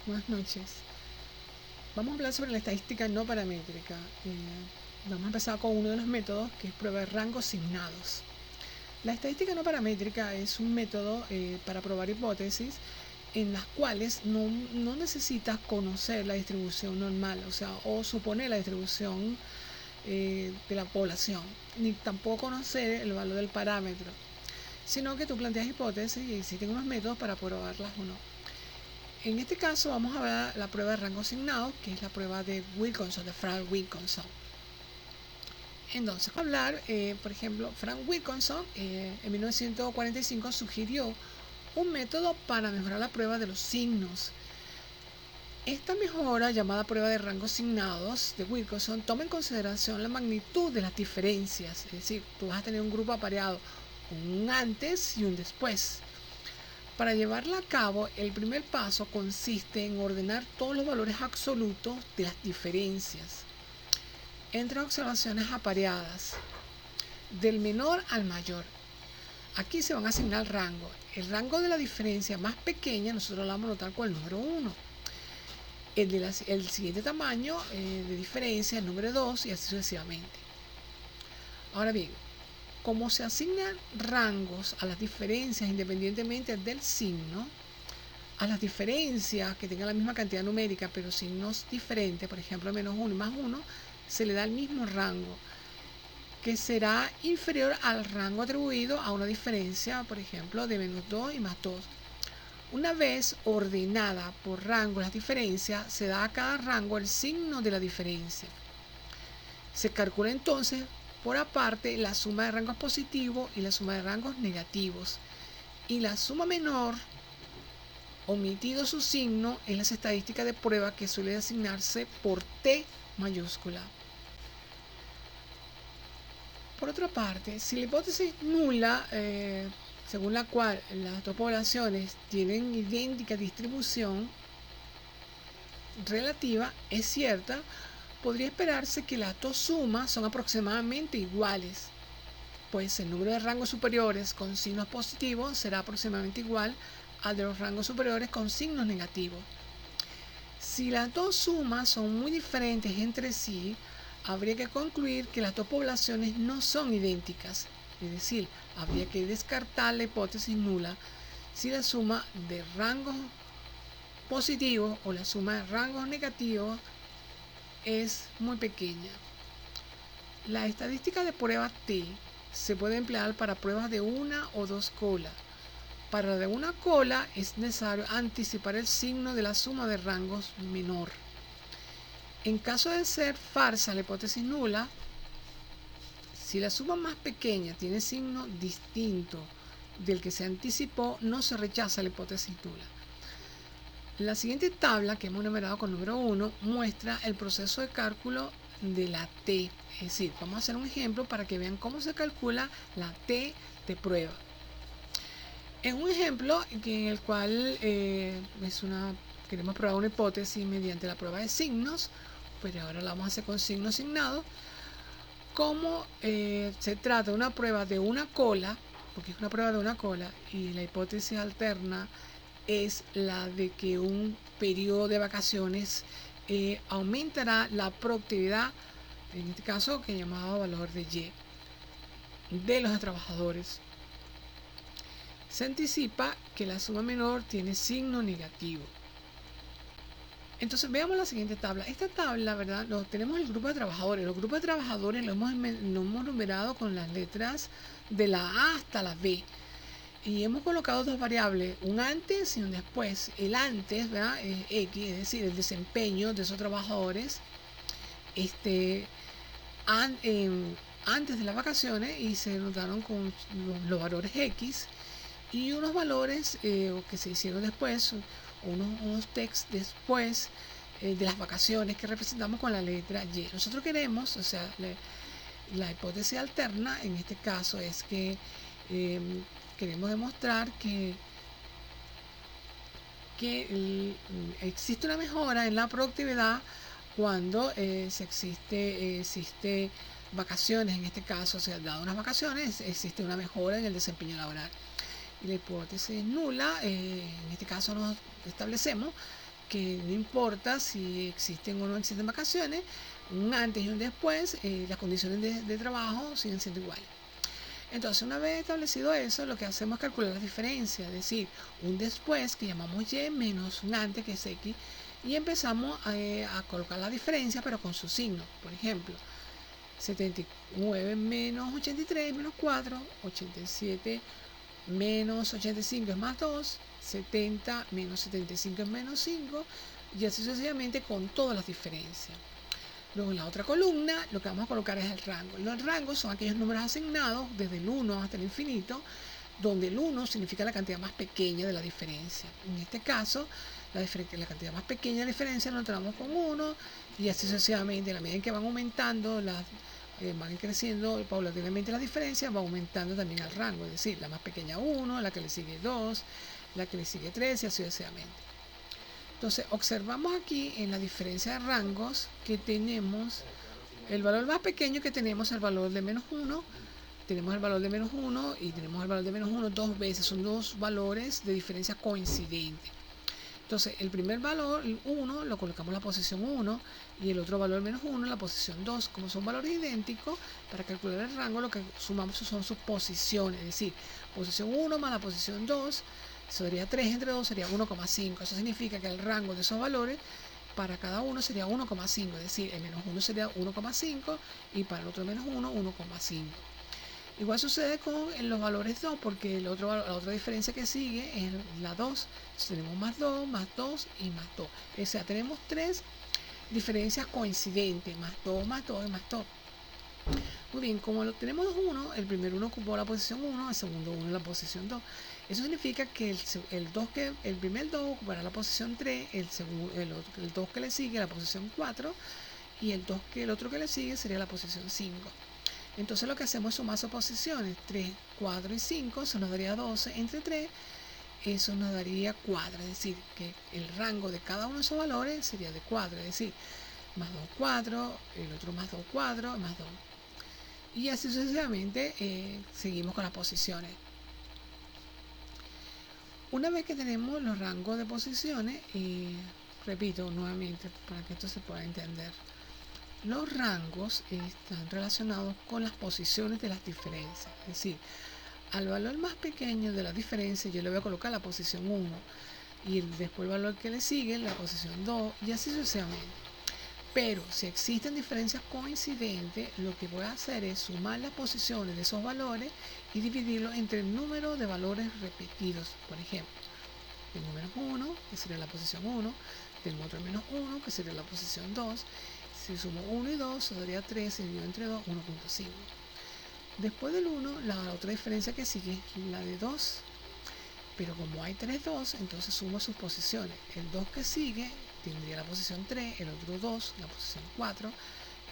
Buenas noches. Vamos a hablar sobre la estadística no paramétrica. Vamos a empezar con uno de los métodos, que es prueba de rangos signados. La estadística no paramétrica es un método para probar hipótesis en las cuales no necesitas conocer la distribución normal, o suponer la distribución de la población, ni tampoco conocer el valor del parámetro, sino que tú planteas hipótesis y existen unos métodos para probarlas o no. En este caso vamos a ver la prueba de rango asignado, que es la prueba de Wilkinson, de Frank Wilkinson. Entonces, vamos a hablar, por ejemplo, Frank Wilkinson en 1945 sugirió un método para mejorar la prueba de los signos. Esta mejora, llamada prueba de rangos asignados de Wilkinson, toma en consideración la magnitud de las diferencias. Es decir, tú vas a tener un grupo apareado, un antes y un después. Para llevarla a cabo, el primer paso consiste en ordenar todos los valores absolutos de las diferencias entre observaciones apareadas, del menor al mayor. Aquí se van a asignar rangos. El rango de la diferencia más pequeña nosotros la vamos a notar con el número 1. El siguiente tamaño de diferencia, el número 2, y así sucesivamente. Ahora bien, como se asignan rangos a las diferencias independientemente del signo, a las diferencias que tengan la misma cantidad numérica pero signos diferentes, por ejemplo menos 1 y más 1, se le da el mismo rango, que será inferior al rango atribuido a una diferencia, por ejemplo, de menos 2 y más 2. Una vez ordenada por rango las diferencias, se da a cada rango el signo de la diferencia. Se calcula entonces por aparte la suma de rangos positivos y la suma de rangos negativos. Y la suma menor, omitido su signo, es las estadísticas de prueba, que suele asignarse por T mayúscula. Por otra parte, si la hipótesis nula, según la cual las dos poblaciones tienen idéntica distribución relativa, es cierta, podría esperarse que las dos sumas son aproximadamente iguales, pues el número de rangos superiores con signos positivos será aproximadamente igual al de los rangos superiores con signos negativos. Si las dos sumas son muy diferentes entre sí, habría que concluir que las dos poblaciones no son idénticas, es decir, habría que descartar la hipótesis nula si la suma de rangos positivos o la suma de rangos negativos es muy pequeña. La estadística de prueba T se puede emplear para pruebas de una o dos colas. Para la de una cola es necesario anticipar el signo de la suma de rangos menor. En caso de ser falsa la hipótesis nula, si la suma más pequeña tiene signo distinto del que se anticipó, no se rechaza la hipótesis nula. La siguiente tabla, que hemos numerado con número 1, muestra el proceso de cálculo de la T. Es decir, vamos a hacer un ejemplo para que vean cómo se calcula la T de prueba. En un ejemplo en el cual queremos probar una hipótesis mediante la prueba de signos, pero ahora la vamos a hacer con signos asignados. Como se trata de una prueba de una cola, porque es una prueba de una cola, y la hipótesis alterna es la de que un periodo de vacaciones aumentará la productividad, en este caso que he llamado valor de Y, de los trabajadores. Se anticipa que la suma menor tiene signo negativo. Entonces veamos la siguiente tabla. Esta tabla, ¿verdad? Tenemos el grupo de trabajadores. Los grupos de trabajadores lo hemos numerado con las letras de la A hasta la B. Y hemos colocado dos variables, un antes y un después. El antes, ¿verdad?, es X, es decir, el desempeño de esos trabajadores antes de las vacaciones, y se notaron con los valores X, y unos valores que se hicieron después, unos textos después de las vacaciones, que representamos con la letra Y. Nosotros queremos, la hipótesis alterna en este caso es que queremos demostrar que existe una mejora en la productividad cuando existe vacaciones. En este caso, dado unas vacaciones, existe una mejora en el desempeño laboral. y la hipótesis es nula, en este caso nos establecemos que no importa si existen o no existen vacaciones, un antes y un después, las condiciones de trabajo siguen siendo iguales. Entonces, una vez establecido eso, lo que hacemos es calcular las diferencias, es decir, un después que llamamos y menos un antes que es x, y empezamos a colocar la diferencia pero con su signo. Por ejemplo, 79 menos 83 menos 4, 87 menos 85 es más 2, 70 menos 75 es menos 5, y así sucesivamente con todas las diferencias. Luego en la otra columna lo que vamos a colocar es el rango. Los rangos son aquellos números asignados desde el 1 hasta el infinito, donde el 1 significa la cantidad más pequeña de la diferencia. En este caso, la cantidad más pequeña de la diferencia lo entramos con 1, y así sucesivamente. A la medida que van aumentando, van creciendo paulatinamente las diferencias, va aumentando también el rango. Es decir, la más pequeña 1, la que le sigue 2, la que le sigue 3, y así sucesivamente. Entonces, observamos aquí en la diferencia de rangos que tenemos el valor más pequeño que tenemos, el valor de menos 1. Tenemos el valor de menos 1 y tenemos el valor de menos 1 dos veces. Son dos valores de diferencia coincidentes. Entonces, el primer valor, el 1, lo colocamos en la posición 1 y el otro valor, menos 1, en la posición 2. Como son valores idénticos, para calcular el rango lo que sumamos son sus posiciones. Es decir, posición 1 más la posición 2, eso sería 3 entre 2, sería 1,5. Eso significa que el rango de esos valores para cada uno sería 1,5. Es decir, el menos 1 sería 1,5 y para el otro menos 1, 1,5. Igual sucede con los valores 2, porque la otra diferencia que sigue es la 2. Entonces tenemos más 2 y más 2. O sea, tenemos tres diferencias coincidentes, más 2 y más 2. Muy bien, como tenemos 1, el primer 1 ocupó la posición 1, el segundo 1 la posición 2. Eso significa que el primer 2 ocupará la posición 3, el 2 que le sigue la posición 4, y el otro que le sigue sería la posición 5. Entonces lo que hacemos es sumar sus posiciones, 3, 4 y 5, eso nos daría 12 entre 3, eso nos daría 4, es decir, que el rango de cada uno de esos valores sería de 4, es decir, más 2, 4, el otro más 2, 4, más 2. Y así sucesivamente seguimos con las posiciones. Una vez que tenemos los rangos de posiciones, repito nuevamente para que esto se pueda entender, los rangos están relacionados con las posiciones de las diferencias. Es decir, al valor más pequeño de la diferencia yo le voy a colocar la posición 1 y después el valor que le sigue la posición 2 y así sucesivamente. Pero si existen diferencias coincidentes, lo que voy a hacer es sumar las posiciones de esos valores y dividirlo entre el número de valores repetidos. Por ejemplo, tengo menos 1, que sería la posición 1, tengo otro menos 1, que sería la posición 2. Si sumo 1 y 2, eso daría 3, dividido entre 2, 1,5. Después del 1, la otra diferencia que sigue es la de 2. Pero como hay 3 2, entonces sumo sus posiciones. El 2 que sigue tendría la posición 3, el otro 2, la posición 4,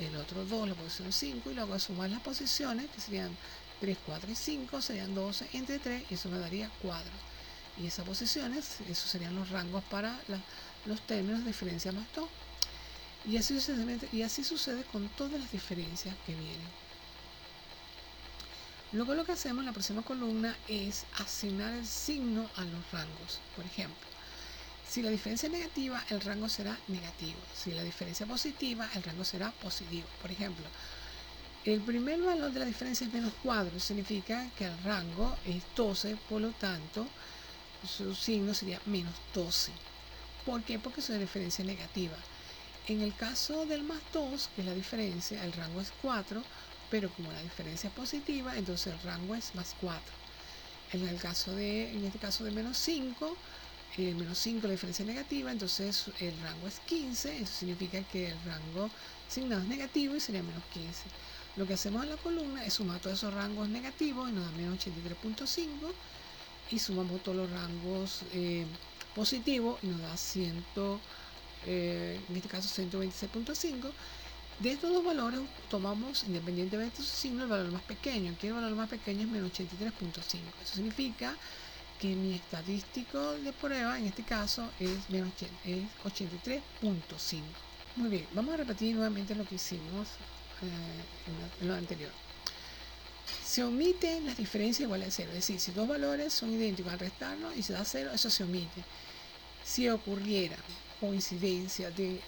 el otro 2, la posición 5, y luego sumar las posiciones, que serían 3, 4 y 5, serían 12 entre 3, y eso me daría 4. Y esas posiciones, esos serían los rangos para los términos de diferencia más 2. Y así sucede con todas las diferencias que vienen. Luego lo que hacemos en la próxima columna es asignar el signo a los rangos. Por ejemplo, si la diferencia es negativa, el rango será negativo. Si la diferencia es positiva, el rango será positivo. Por ejemplo, el primer valor de la diferencia es menos 4. Significa que el rango es 12, por lo tanto, su signo sería menos 12. ¿Por qué? Porque su diferencia es negativa. En el caso del más 2, que es la diferencia, el rango es 4, pero como la diferencia es positiva, entonces el rango es más 4. En este caso de menos 5, menos 5 la diferencia es negativa, entonces el rango es 15, eso significa que el rango asignado es negativo y sería menos 15. Lo que hacemos en la columna es sumar todos esos rangos negativos y nos da menos 83.5, y sumamos todos los rangos positivos y nos da 100. En este caso 126.5. De estos dos valores tomamos, independientemente de su signo, el valor más pequeño. Aquí el valor más pequeño es menos 83.5. Eso significa que mi estadístico de prueba en este caso es 83.5. Muy bien, vamos a repetir nuevamente lo que hicimos en lo anterior. Se omiten las diferencias iguales a 0, es decir, si dos valores son idénticos al restarlos y se da 0, eso se omite. Si ocurriera coincidencia de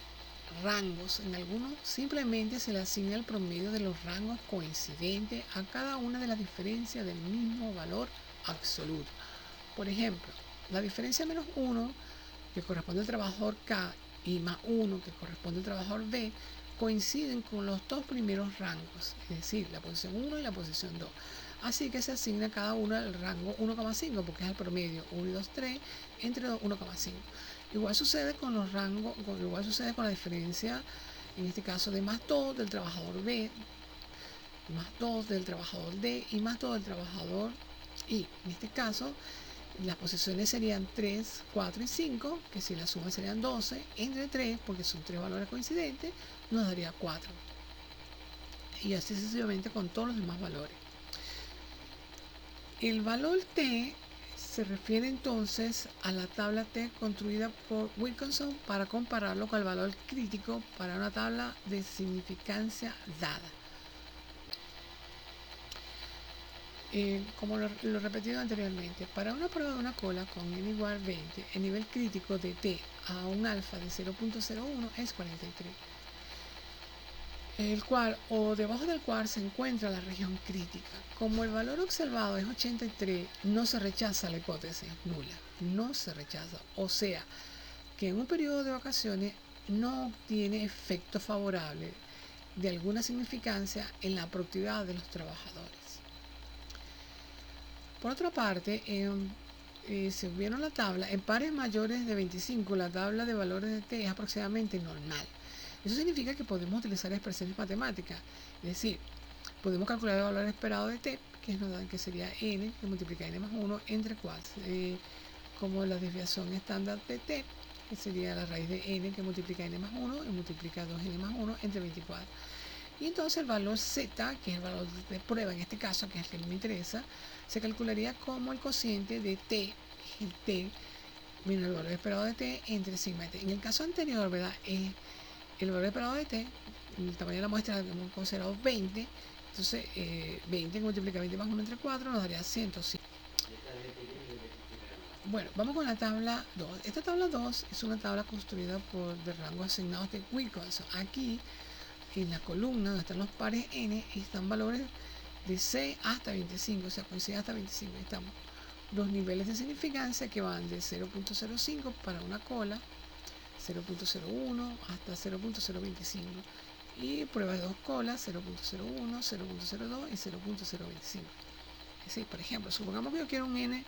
rangos en alguno, simplemente se le asigna el promedio de los rangos coincidentes a cada una de las diferencias del mismo valor absoluto. Por ejemplo, la diferencia menos 1, que corresponde al trabajador K, y más 1, que corresponde al trabajador B, coinciden con los dos primeros rangos, es decir, la posición 1 y la posición 2. Así que se asigna a cada uno el rango 1,5, porque es el promedio 1 y 2, 3, entre 1,5. Igual sucede con los rangos, igual sucede con la diferencia, en este caso de más 2 del trabajador B, más 2 del trabajador D y más 2 del trabajador I. En este caso, las posiciones serían 3, 4 y 5, que si la suma serían 12, entre 3, porque son tres valores coincidentes, nos daría 4. Y así sucesivamente con todos los demás valores. El valor T se refiere entonces a la tabla T construida por Wilkinson para compararlo con el valor crítico para una tabla de significancia dada. Como lo repetido anteriormente, para una prueba de una cola con n igual 20, el nivel crítico de T a un alfa de 0.01 es 43, el cual o debajo del cual se encuentra la región crítica. Como el valor observado es 83, no se rechaza la hipótesis nula, no se rechaza, o sea que en un periodo de vacaciones no tiene efecto favorable de alguna significancia en la productividad de los trabajadores. Por otra parte, si vieron la tabla, en pares mayores de 25, la tabla de valores de T es aproximadamente normal. Eso significa que podemos utilizar expresiones matemáticas, es decir, podemos calcular el valor esperado de T, que sería n, que multiplica n más 1 entre 4, como la desviación estándar de T, que sería la raíz de n, que multiplica n más 1 y multiplica 2n más 1 entre 24. Y entonces el valor z, que es el valor de prueba en este caso, que es el que me interesa, se calcularía como el cociente de t, el t, menos el valor esperado de t entre sigma de t. En el caso anterior, ¿verdad? El valor esperado de t, el tamaño de la muestra hemos considerado 20, entonces 20 que multiplica 20 más 1 entre 4 nos daría 105. Bueno, vamos con la tabla 2. Esta tabla 2 es una tabla construida por de rangos asignados de Wilkinson. Aquí, en la columna donde están los pares n, están valores de 6 hasta 25, o sea, coinciden hasta 25. Ahí estamos. Los niveles de significancia que van de 0.05 para una cola, 0.01 hasta 0.025. Y pruebas de dos colas, 0.01, 0.02 y 0.025. Es decir, por ejemplo, supongamos que yo quiero un n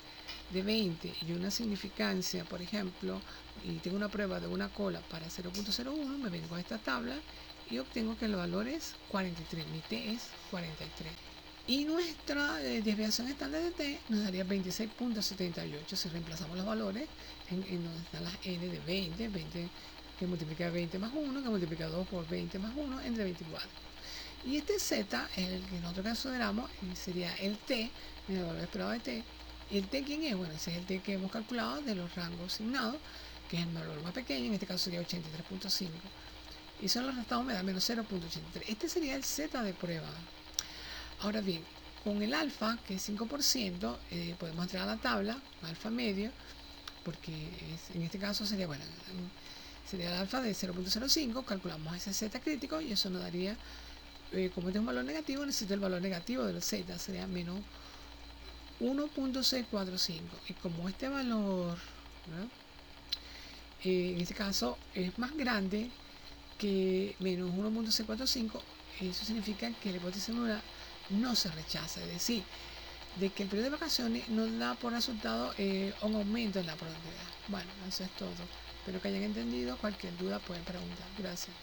de 20 y una significancia, por ejemplo, y tengo una prueba de una cola para 0.01, me vengo a esta tabla y obtengo que el valor es 43, mi t es 43. Y nuestra desviación estándar de t nos daría 26.78 si reemplazamos los valores en donde están las n de 20, 20 que multiplica 20 más 1, que multiplica 2 por 20 más 1 entre 24. Y este z es el que nosotros consideramos sería el t, el valor esperado de t. ¿Y el t quién es? Bueno, ese es el t que hemos calculado de los rangos asignados, que es el valor más pequeño, en este caso sería 83.5. Y solo los restados me da menos 0.83. Este sería el z de prueba. Ahora bien, con el alfa, que es 5%, podemos entrar a la tabla, alfa medio, porque en este caso sería, bueno, sería el alfa de 0.05, calculamos ese z crítico y eso nos daría, como este es un valor negativo, necesito el valor negativo del z, sería menos 1.645. Y como este valor, en este caso es más grande que menos 1.645, eso significa que la hipótesis nula no se rechaza, es decir, de que el periodo de vacaciones nos da por resultado un aumento en la productividad. Bueno, eso es todo. Espero que hayan entendido. Cualquier duda pueden preguntar. Gracias.